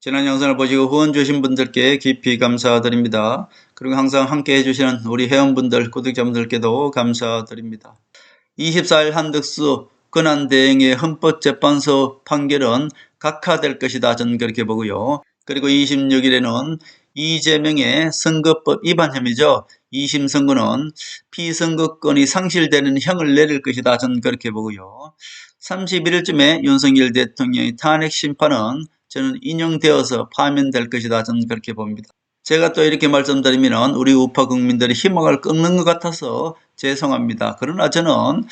지난 영상을 보시고 후원 주신 분들께 깊이 감사드립니다. 그리고 항상 함께 해주시는 우리 회원분들, 구독자분들께도 감사드립니다. 24일 한덕수 권한대행의 헌법재판소 판결은 각하될 것이다. 저는 그렇게 보고요. 그리고 26일에는 이재명의 선거법 위반 혐의죠. 2심 선고는 피선거권이 상실되는 형을 내릴 것이다. 저는 그렇게 보고요. 31일쯤에 윤석열 대통령의 탄핵 심판은 저는 인용되어서 파면될 것이다. 저는 그렇게 봅니다. 제가 또 이렇게 말씀드리면 우리 우파 국민들이 희망을 끊는 것 같아서 죄송합니다. 그러나 저는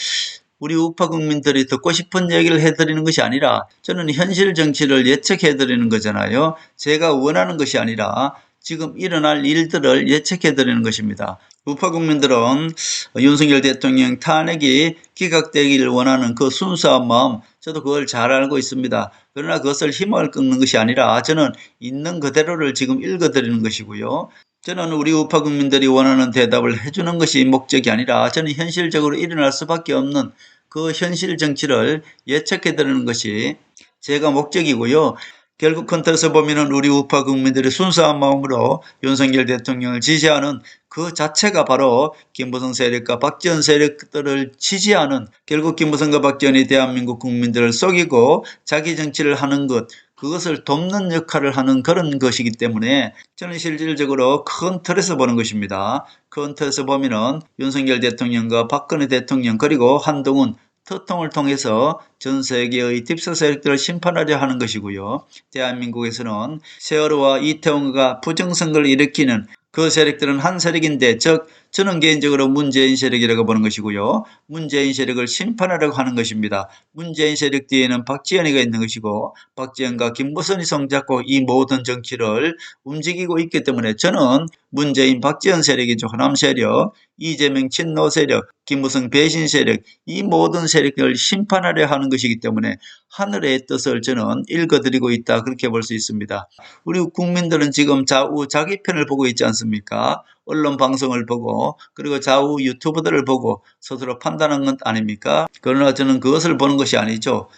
우리 우파 국민들이 듣고 싶은 얘기를 해드리는 것이 아니라 저는 현실 정치를 예측해드리는 거잖아요. 제가 원하는 것이 아니라 지금 일어날 일들을 예측해드리는 것입니다. 우파 국민들은 윤석열 대통령 탄핵이 기각되기를 원하는 그 순수한 마음, 저도 그걸 잘 알고 있습니다. 그러나 그것을 희망을 끊는 것이 아니라 저는 있는 그대로를 지금 읽어드리는 것이고요. 저는 우리 우파 국민들이 원하는 대답을 해주는 것이 목적이 아니라 저는 현실적으로 일어날 수밖에 없는 그 현실 정치를 예측해드리는 것이 제가 목적이고요. 결국 큰 틀에서 보면은 우리 우파 국민들이 순수한 마음으로 윤석열 대통령을 지지하는 그 자체가 바로 김무성 세력과 박지원 세력들을 지지하는, 결국 김무성과 박지원이 대한민국 국민들을 속이고 자기 정치를 하는 것, 그것을 돕는 역할을 하는 그런 것이기 때문에 저는 실질적으로 큰 틀에서 보는 것입니다. 큰 틀에서 보면은 윤석열 대통령과 박근혜 대통령 그리고 한동훈 터통을 통해서 전 세계의 딥스 세력들을 심판하려 하는 것이고요. 대한민국에서는 세월호와 이태원과 부정선거를 일으키는 그 세력들은 한 세력인데, 즉 저는 개인적으로 문재인 세력이라고 보는 것이고요. 문재인 세력을 심판하려고 하는 것입니다. 문재인 세력 뒤에는 박지원이가 있는 것이고 박지원과 김무성이 손잡고 이 모든 정치를 움직이고 있기 때문에 저는 문재인 박지원 세력이죠. 호남 세력, 이재명 친노 세력, 김무성 배신 세력, 이 모든 세력을 심판하려 하는 것이기 때문에 하늘의 뜻을 저는 읽어드리고 있다, 그렇게 볼 수 있습니다. 우리 국민들은 지금 좌우 자기 편을 보고 있지 않습니까? 언론 방송을 보고 그리고 좌우 유튜브들을 보고 스스로 판단한 것 아닙니까? 그러나 저는 그것을 보는 것이 아니죠.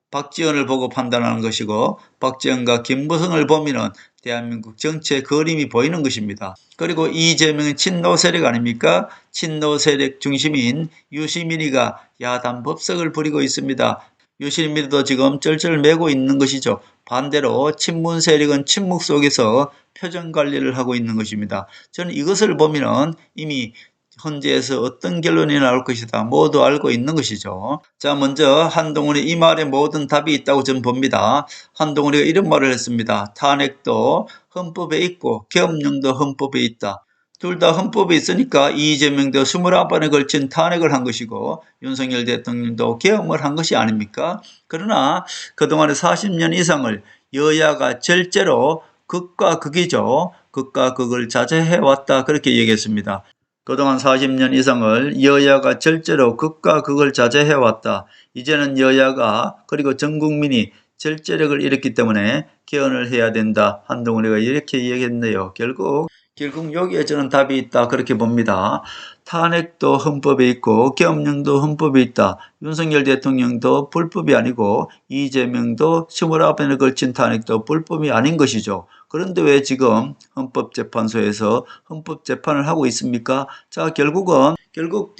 박지원을 보고 판단하는 것이고 박지원과 김무성을 보면은 대한민국 정치의 그림이 보이는 것입니다. 그리고 이재명은 친노 세력 아닙니까? 친노 세력 중심인 유시민이가 야단 법석을 부리고 있습니다. 유시민도 지금 쩔쩔 매고 있는 것이죠. 반대로 친문 세력은 침묵 속에서 표정 관리를 하고 있는 것입니다. 저는 이것을 보면은 이미 헌재에서 어떤 결론이 나올 것이다 모두 알고 있는 것이죠. 자, 먼저 한동훈이 이 말에 모든 답이 있다고 저는 봅니다. 한동훈이가 이런 말을 했습니다. 탄핵도 헌법에 있고 계엄령도 헌법에 있다. 둘 다 헌법에 있으니까 이재명도 21번에 걸친 탄핵을 한 것이고 윤석열 대통령도 계엄을 한 것이 아닙니까? 그러나 그동안의 40년 이상을 여야가 절제로 극과 극이죠. 극과 극을 자제해왔다, 그렇게 얘기했습니다. 그동안 40년 이상을 여야가 절제로 극과 극을 자제해왔다. 이제는 여야가 그리고 전 국민이 절제력을 잃었기 때문에 개헌을 해야 된다. 한동훈이가 이렇게 얘기했네요. 결국 여기에 저는 답이 있다, 그렇게 봅니다. 탄핵도 헌법에 있고 계엄령도 헌법에 있다. 윤석열 대통령도 불법이 아니고 이재명도 29번에 걸친 탄핵도 불법이 아닌 것이죠. 그런데 왜 지금 헌법재판소에서 헌법재판을 하고 있습니까? 자, 결국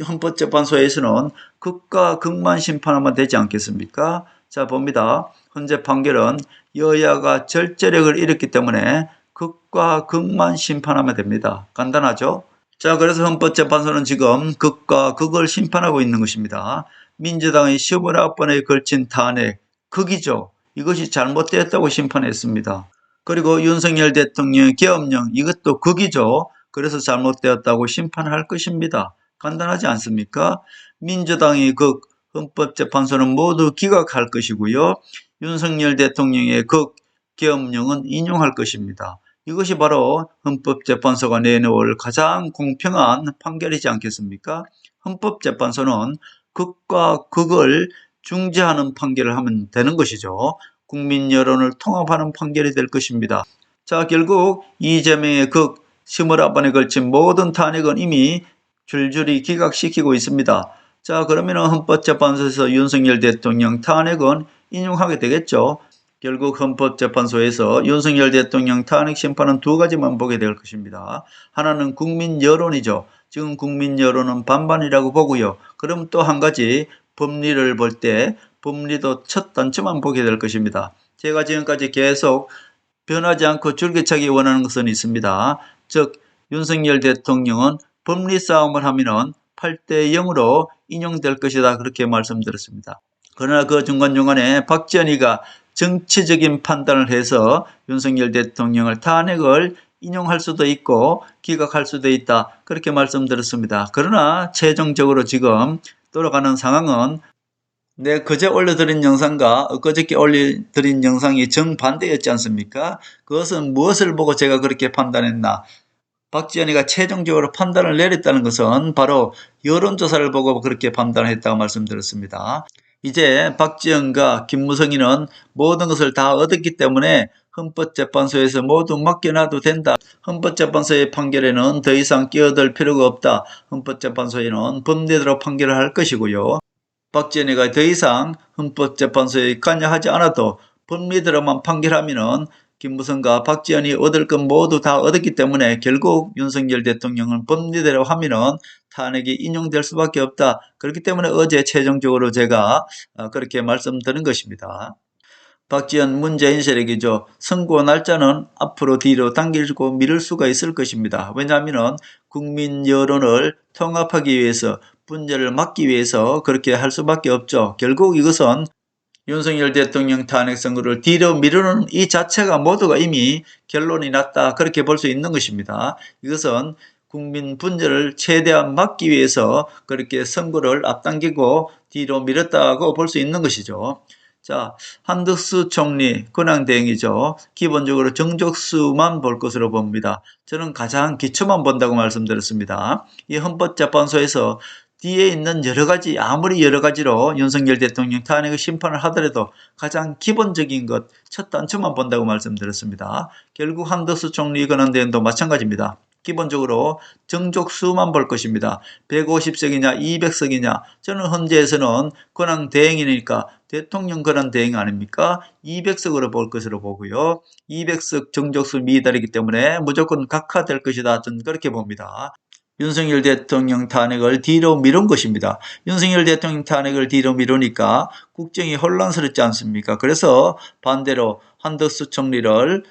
헌법재판소에서는 극과 극만 심판하면 되지 않겠습니까? 자, 봅니다. 현재 판결은 여야가 절제력을 잃었기 때문에 극과 극만 심판하면 됩니다. 간단하죠? 자, 그래서 헌법재판소는 지금 극과 극을 심판하고 있는 것입니다. 민주당의 29번에 걸친 탄핵, 극이죠. 이것이 잘못되었다고 심판했습니다. 그리고 윤석열 대통령의 계엄령, 이것도 극이죠. 그래서 잘못되었다고 심판할 것입니다. 간단하지 않습니까? 민주당의 극, 헌법재판소는 모두 기각할 것이고요. 윤석열 대통령의 극, 계엄령은 인용할 것입니다. 이것이 바로 헌법재판소가 내놓을 가장 공평한 판결이지 않겠습니까? 헌법재판소는 극과 극을 중재하는 판결을 하면 되는 것이죠. 국민 여론을 통합하는 판결이 될 것입니다. 자, 결국 이재명의 극 21번에 걸친 모든 탄핵은 이미 줄줄이 기각시키고 있습니다. 자, 그러면 헌법재판소에서 윤석열 대통령 탄핵은 인용하게 되겠죠. 결국 헌법재판소에서 윤석열 대통령 탄핵 심판은 두 가지만 보게 될 것입니다. 하나는 국민 여론이죠. 지금 국민 여론은 반반이라고 보고요. 그럼 또 한 가지 법리를 볼 때 법리도 첫 단추만 보게 될 것입니다. 제가 지금까지 계속 변하지 않고 줄기차게 원하는 것은 있습니다. 즉 윤석열 대통령은 법리 싸움을 하면은 8대 0으로 인용될 것이다 그렇게 말씀드렸습니다. 그러나 그 중간중간에 박지원이가 정치적인 판단을 해서 윤석열 대통령을 탄핵을 인용할 수도 있고 기각할 수도 있다 그렇게 말씀드렸습니다. 그러나 최종적으로 지금 돌아가는 상황은 그제 올려드린 영상과 엊그저께 올려드린 영상이 정반대였지 않습니까? 그것은 무엇을 보고 제가 그렇게 판단했나? 박지원이가 최종적으로 판단을 내렸다는 것은 바로 여론조사를 보고 그렇게 판단했다고 말씀드렸습니다. 이제 박지원과 김무성이는 모든 것을 다 얻었기 때문에 헌법재판소에서 모두 맡겨놔도 된다. 헌법재판소의 판결에는 더 이상 끼어들 필요가 없다. 헌법재판소에는 법리대로 판결을 할 것이고요. 박지원이가 더 이상 헌법재판소에 관여하지 않아도 법리대로만 판결하면은 김무성과 박지원이 얻을 건 모두 다 얻었기 때문에 결국 윤석열 대통령은 법리대로 하면은 탄핵이 인용될 수밖에 없다. 그렇기 때문에 어제 최종적으로 제가 그렇게 말씀드린 것입니다. 박지원 문재인 세력이죠. 선고 날짜는 앞으로 뒤로 당기고 미룰 수가 있을 것입니다. 왜냐하면 국민 여론을 통합하기 위해서 분열을 막기 위해서 그렇게 할 수밖에 없죠. 결국 이것은 윤석열 대통령 탄핵 선고를 뒤로 미루는 이 자체가 모두가 이미 결론이 났다 그렇게 볼 수 있는 것입니다. 이것은 국민 분열을 최대한 막기 위해서 그렇게 선고를 앞당기고 뒤로 미뤘다고 볼 수 있는 것이죠. 자, 한덕수 총리 권한대행이죠. 기본적으로 정족수만 볼 것으로 봅니다. 저는 가장 기초만 본다고 말씀드렸습니다. 이 헌법재판소에서 뒤에 있는 여러가지 아무리 여러가지로 윤석열 대통령 탄핵의 심판을 하더라도 가장 기본적인 것 첫 단추만 본다고 말씀드렸습니다. 결국 한덕수 총리 권한대행도 마찬가지입니다. 기본적으로 정족수만 볼 것입니다. 150석이냐 200석이냐 저는 헌재에서는 권한대행이니까 대통령 권한대행 아닙니까? 200석으로 볼 것으로 보고요. 200석 정족수 미달이기 때문에 무조건 각하될 것이다. 저는 그렇게 봅니다. 윤석열 대통령 탄핵을 뒤로 미룬 것입니다. 윤석열 대통령 탄핵을 뒤로 미루니까 국정이 혼란스럽지 않습니까? 그래서 반대로 한덕수 총리를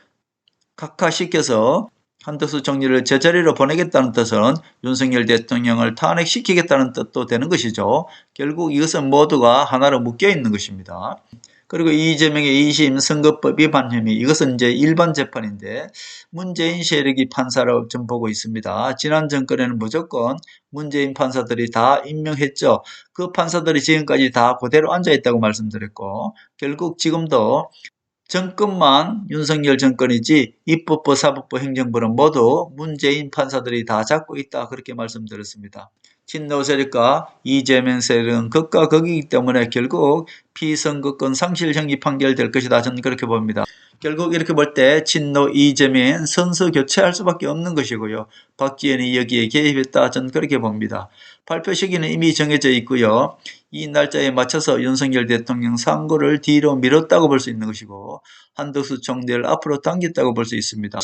각하시켜서 한덕수 총리를 제자리로 보내겠다는 뜻은 윤석열 대통령을 탄핵시키겠다는 뜻도 되는 것이죠. 결국 이것은 모두가 하나로 묶여 있는 것입니다. 그리고 이재명의 2심 선거법 위반 혐의 이것은 이제 일반 재판인데 문재인 세력이 판사로 좀 보고 있습니다. 지난 정권에는 무조건 문재인 판사들이 다 임명했죠. 그 판사들이 지금까지 다 그대로 앉아있다고 말씀드렸고 결국 지금도 정권만 윤석열 정권이지 입법부, 사법부, 행정부는 모두 문재인 판사들이 다 잡고 있다 그렇게 말씀드렸습니다. 친노 세력과 이재명 세력은 극과 극이기 때문에 결국 피선거권 상실형이 판결될 것이다 저는 그렇게 봅니다. 결국 이렇게 볼 때 친노 이재명은 선수 교체할 수밖에 없는 것이고요. 박지원이 여기에 개입했다 저는 그렇게 봅니다. 발표 시기는 이미 정해져 있고요. 이 날짜에 맞춰서 윤석열 대통령 선고를 뒤로 미뤘다고 볼 수 있는 것이고 한덕수 총리를 앞으로 당겼다고 볼 수 있습니다.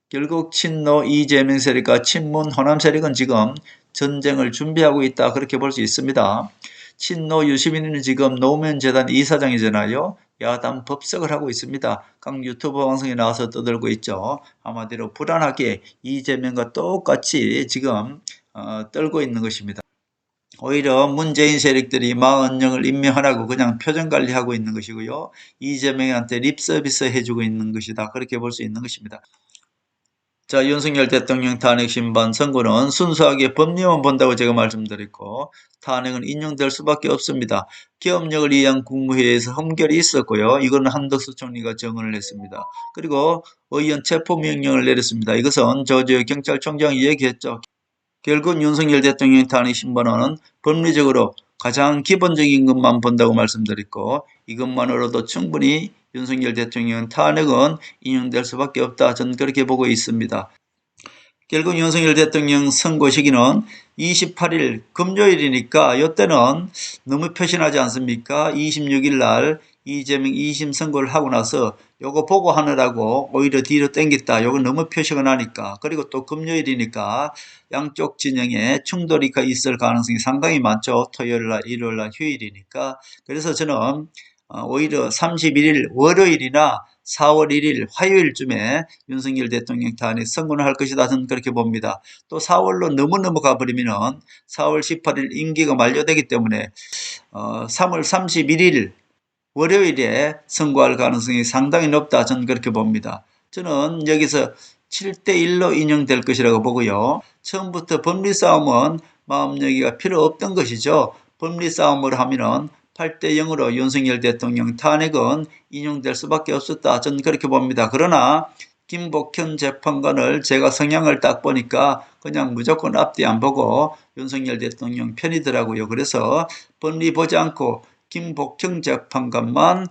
결국 친노 이재명 세력과 친문 호남 세력은 지금 전쟁을 준비하고 있다 그렇게 볼 수 있습니다. 친노 유시민은 지금 노무현 재단 이사장이잖아요. 야당 법석을 하고 있습니다. 각 유튜브 방송에 나와서 떠들고 있죠. 한마디로 불안하게 이재명과 똑같이 지금 떨고 있는 것입니다. 오히려 문재인 세력들이 마흔영을 임명하라고 그냥 표정관리하고 있는 것이고요. 이재명한테 립서비스 해주고 있는 것이다. 그렇게 볼 수 있는 것입니다. 자, 윤석열 대통령 탄핵 심판 선고는 순수하게 법리만 본다고 제가 말씀드렸고 탄핵은 인용될 수밖에 없습니다. 기업력을 위한 국무회의에서 험결이 있었고요. 이거는 한덕수 총리가 정언을 했습니다. 그리고 의원 체포명령을 내렸습니다. 이것은 조지오 경찰청장이 얘기했죠. 결국 윤석열 대통령 탄핵 심판은 법리적으로 가장 기본적인 것만 본다고 말씀드렸고 이것만으로도 충분히 윤석열 대통령 탄핵은 인용될 수밖에 없다. 저는 그렇게 보고 있습니다. 결국 윤석열 대통령 선고 시기는 28일 금요일이니까 이때는 너무 표신하지 않습니까? 26일 날 이재명 2심 선고를 하고 나서 요거 보고 하느라고 오히려 뒤로 땡겼다. 요거 너무 표시가 나니까. 그리고 또 금요일이니까 양쪽 진영에 충돌이 있을 가능성이 상당히 많죠. 토요일날, 일요일날, 휴일이니까. 그래서 저는 오히려 31일 월요일이나 4월 1일 화요일쯤에 윤석열 대통령 탄핵 선고를 할 것이다. 저는 그렇게 봅니다. 또 4월로 너무 넘어가 버리면은 4월 18일 임기가 만료되기 때문에 3월 31일 월요일에 선고할 가능성이 상당히 높다. 저는 그렇게 봅니다. 저는 여기서 7대1로 인용될 것이라고 보고요. 처음부터 법리 싸움은 마음여기가 필요 없던 것이죠. 법리 싸움을 하면은 8대0으로 윤석열 대통령 탄핵은 인용될 수밖에 없었다. 저는 그렇게 봅니다. 그러나 김복현 재판관을 제가 성향을 딱 보니까 그냥 무조건 앞뒤 안 보고 윤석열 대통령 편이더라고요. 그래서 법리 보지 않고 김복형 재판관만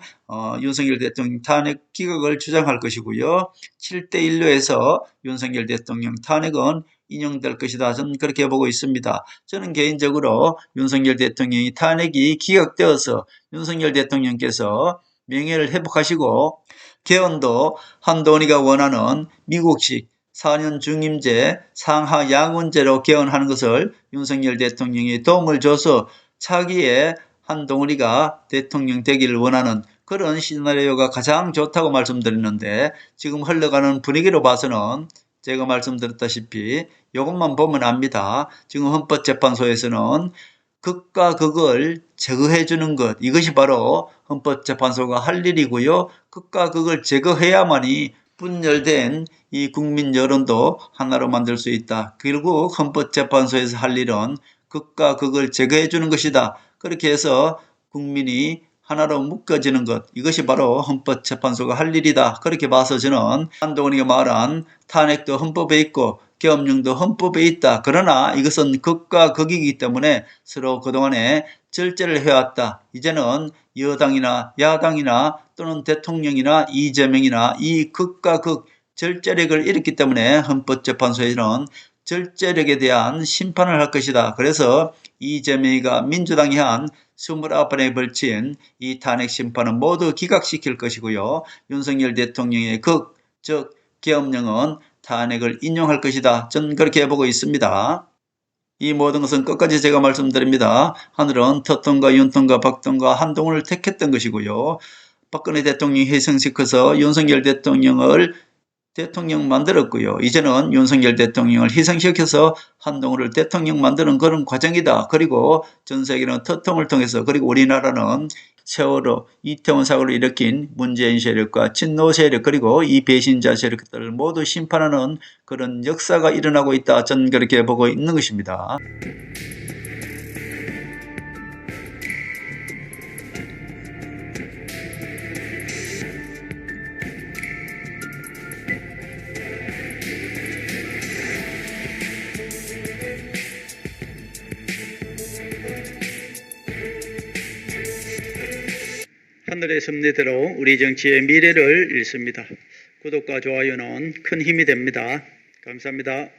윤석열 대통령 탄핵 기각을 주장할 것이고요. 7대1로에서 윤석열 대통령 탄핵은 인용될 것이다. 저는 그렇게 보고 있습니다. 저는 개인적으로 윤석열 대통령이 탄핵이 기각되어서 윤석열 대통령께서 명예를 회복하시고 개헌도 한동훈이가 원하는 미국식 4년 중임제 상하 양원제로 개헌하는 것을 윤석열 대통령이 도움을 줘서 차기에 한동훈이가 대통령 되기를 원하는 그런 시나리오가 가장 좋다고 말씀드렸는데 지금 흘러가는 분위기로 봐서는 제가 말씀드렸다시피 이것만 보면 압니다. 지금 헌법재판소에서는 극과 극을 제거해 주는 것, 이것이 바로 헌법재판소가 할 일이고요. 극과 극을 제거해야만이 분열된 이 국민 여론도 하나로 만들 수 있다. 결국 헌법재판소에서 할 일은 극과 극을 제거해 주는 것이다. 그렇게 해서 국민이 하나로 묶어지는 것, 이것이 바로 헌법재판소가 할 일이다. 그렇게 봐서 저는 한동훈이가 말한 탄핵도 헌법에 있고 계엄령도 헌법에 있다. 그러나 이것은 극과 극이기 때문에 서로 그동안에 절제를 해왔다. 이제는 여당이나 야당이나 또는 대통령이나 이재명이나 이 극과 극 절제력을 잃었기 때문에 헌법재판소에는 절제력에 대한 심판을 할 것이다. 그래서 이재명이가 민주당이 한 29번에 걸친 이 탄핵 심판은 모두 기각시킬 것이고요. 윤석열 대통령의 극, 즉 계엄령은 탄핵을 인용할 것이다. 저는 그렇게 보고 있습니다. 이 모든 것은 끝까지 제가 말씀드립니다. 하늘은 터통과 윤통과 박통과 한동훈을 택했던 것이고요. 박근혜 대통령이 희생시켜서 윤석열 대통령을 대통령 만들었고요. 이제는 윤석열 대통령을 희생시켜서 한동훈을 대통령 만드는 그런 과정이다. 그리고 전 세계는 터통을 통해서 그리고 우리나라는 세월호 이태원 사고를 일으킨 문재인 세력과 친노 세력 그리고 이 배신자 세력들을 모두 심판하는 그런 역사가 일어나고 있다. 저는 그렇게 보고 있는 것입니다. 하늘의 섭리대로 우리 정치의 미래를 읽습니다. 구독과 좋아요는 큰 힘이 됩니다. 감사합니다.